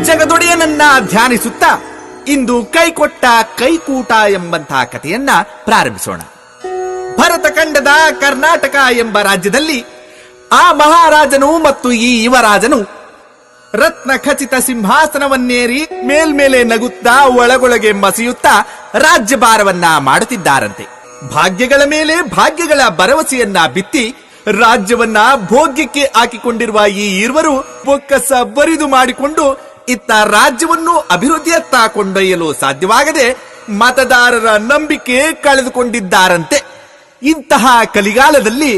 ಜಗದೊಡೆಯನನ್ನ ಧ್ಯಾನಿಸುತ್ತಾ ಇಂದು ಕೈಕೊಟ್ಟ ಕೈಕೂಟ ಎಂಬಂತಹ ಕಥೆಯನ್ನ ಪ್ರಾರಂಭಿಸೋಣ. ಭರತ ಖಂಡದ ಕರ್ನಾಟಕ ಎಂಬ ರಾಜ್ಯದಲ್ಲಿ ಆ ಮಹಾರಾಜನು ಮತ್ತು ಈ ಯುವರಾಜನು ರತ್ನ ಖಚಿತ ಸಿಂಹಾಸನವನ್ನೇರಿ ಮೇಲ್ಮೇಲೆ ನಗುತ್ತಾ ಒಳಗೊಳಗೆ ಮಸಿಯುತ್ತಾ ರಾಜ್ಯಭಾರವನ್ನ ಮಾಡುತ್ತಿದ್ದಾರಂತೆ. ಭಾಗ್ಯಗಳ ಮೇಲೆ ಭಾಗ್ಯಗಳ ಭರವಸೆಯನ್ನ ಬಿತ್ತಿ ರಾಜ್ಯವನ್ನ ಭೋಗ್ಯಕ್ಕೆ ಹಾಕಿಕೊಂಡಿರುವ ಈ ಇರುವರು ಬೊಕ್ಕಸ ಬರಿದು ಮಾಡಿಕೊಂಡು ಇತ್ತ ರಾಜ್ಯವನ್ನು ಅಭಿವೃದ್ಧಿಯತ್ತ ಕೊಂಡೊಯ್ಯಲು ಸಾಧ್ಯವಾಗದೆ ಮತದಾರರ ನಂಬಿಕೆ ಕಳೆದುಕೊಂಡಿದ್ದಾರಂತೆ. ಇಂತಹ ಕಲಿಗಾಲದಲ್ಲಿ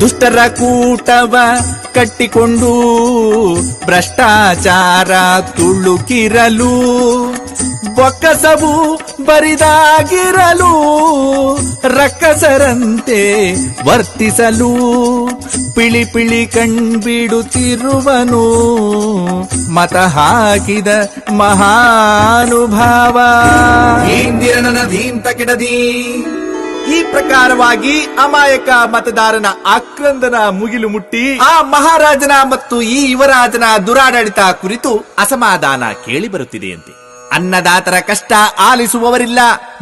ದುಷ್ಟರ ಕೂಟವ ಕಟ್ಟಿಕೊಂಡು ಭ್ರಷ್ಟಾಚಾರ ತುಳುಕಿರಲು ಬೊಕ್ಕಸವು ಬರಿದಾಗಿರಲು ರಕ್ಕಸರಂತೆ ವರ್ತಿಸಲು ಪಿಳಿ ಪಿಳಿ ಕಣ್ಬಿಡುತ್ತಿರುವನು ಮತ ಹಾಕಿದ ಮಹಾನುಭಾವ. ಇಂದಿರನ ಧೀಂತ ಕಿಡದಿ. ಈ ಪ್ರಕಾರವಾಗಿ ಅಮಾಯಕ ಮತದಾರನ ಆಕ್ರಂದನ ಮುಗಿಲು ಮುಟ್ಟಿ ಆ ಮಹಾರಾಜನ ಮತ್ತು ಈ ಯುವರಾಜನ ದುರಾಡಳಿತ ಕುರಿತು ಅಸಮಾಧಾನ ಕೇಳಿ ಬರುತ್ತಿದೆಯಂತೆ. ಅನ್ನದಾತರ ಕಷ್ಟ ಆಲಿಸುವವರಿಲ್ಲ,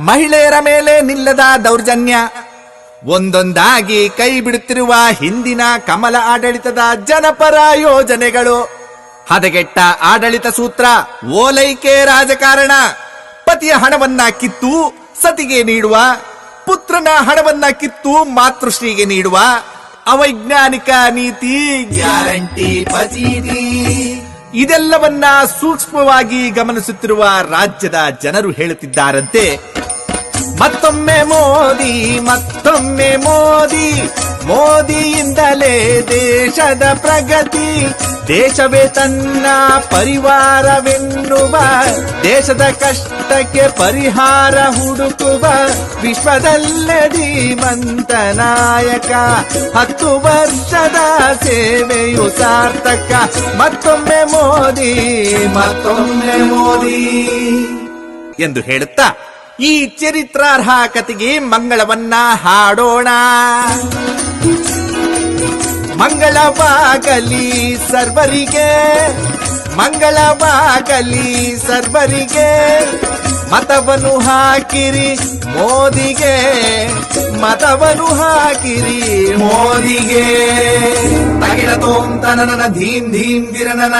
ಮಹಿಳೆಯರ ಮೇಲೆ ನಿಲ್ಲದ ದೌರ್ಜನ್ಯ, ಒಂದೊಂದಾಗಿ ಕೈ ಬಿಡುತ್ತಿರುವ ಹಿಂದಿನ ಕಮಲ ಆಡಳಿತದ ಜನಪರ ಯೋಜನೆಗಳು, ಹದಗೆಟ್ಟ ಆಡಳಿತ ಸೂತ್ರ, ಓಲೈಕೆ ರಾಜಕಾರಣ, ಪತಿಯ ಹಣವನ್ನ ಕಿತ್ತು ಸತಿಗೆ ನೀಡುವ, ಪುತ್ರನ ಹಣವನ್ನ ಕಿತ್ತು ಮಾತೃಶ್ರೀಗೆ ನೀಡುವ ಅವೈಜ್ಞಾನಿಕ ನೀತಿ, ಗ್ಯಾರಂಟಿ ಫಜೀತಿ, ಇದೆಲ್ಲವನ್ನ ಸೂಕ್ಷ್ಮವಾಗಿ ಗಮನಿಸುತ್ತಿರುವ ರಾಜ್ಯದ ಜನರು ಹೇಳುತ್ತಿದ್ದಾರಂತೆ, ಮತ್ತೊಮ್ಮೆ ಮೋದಿ, ಮತ್ತೊಮ್ಮೆ ಮೋದಿ, ಮೋದಿಯಿಂದಲೇ ದೇಶದ ಪ್ರಗತಿ, ದೇಶವೇ ತನ್ನ ಪರಿವಾರವೆನ್ನುವ, ದೇಶದ ಕಷ್ಟಕ್ಕೆ ಪರಿಹಾರ ಹುಡುಕುವ, ವಿಶ್ವದಲ್ಲೇ ಧೀಮಂತ ನಾಯಕ, 10 ವರ್ಷದ ಸೇವೆಯು ಸಾರ್ಥಕ, ಮತ್ತೊಮ್ಮೆ ಮೋದಿ, ಮತ್ತೊಮ್ಮೆ ಮೋದಿ ಎಂದು ಹೇಳುತ್ತಾ ಈ ಚರಿತ್ರಾರ್ಹ ಕತೆಗೆ ಮಂಗಳವನ್ನ ಹಾಡೋಣ. ಮಂಗಳವಾಗಲಿ ಸರ್ವರಿಗೆ, ಮಂಗಳವಾಗಲಿ ಸರ್ವರಿಗೆ, ಮತವನ್ನು ಹಾಕಿರಿ ಮೋದಿಗೆ, ಮತವನ್ನು ಹಾಕಿರಿ ಮೋದಿಗೆ. ತಗಿಡ ತೋಂ ತನನ ಧೀಂ ಧೀಂ ದಿರನನ.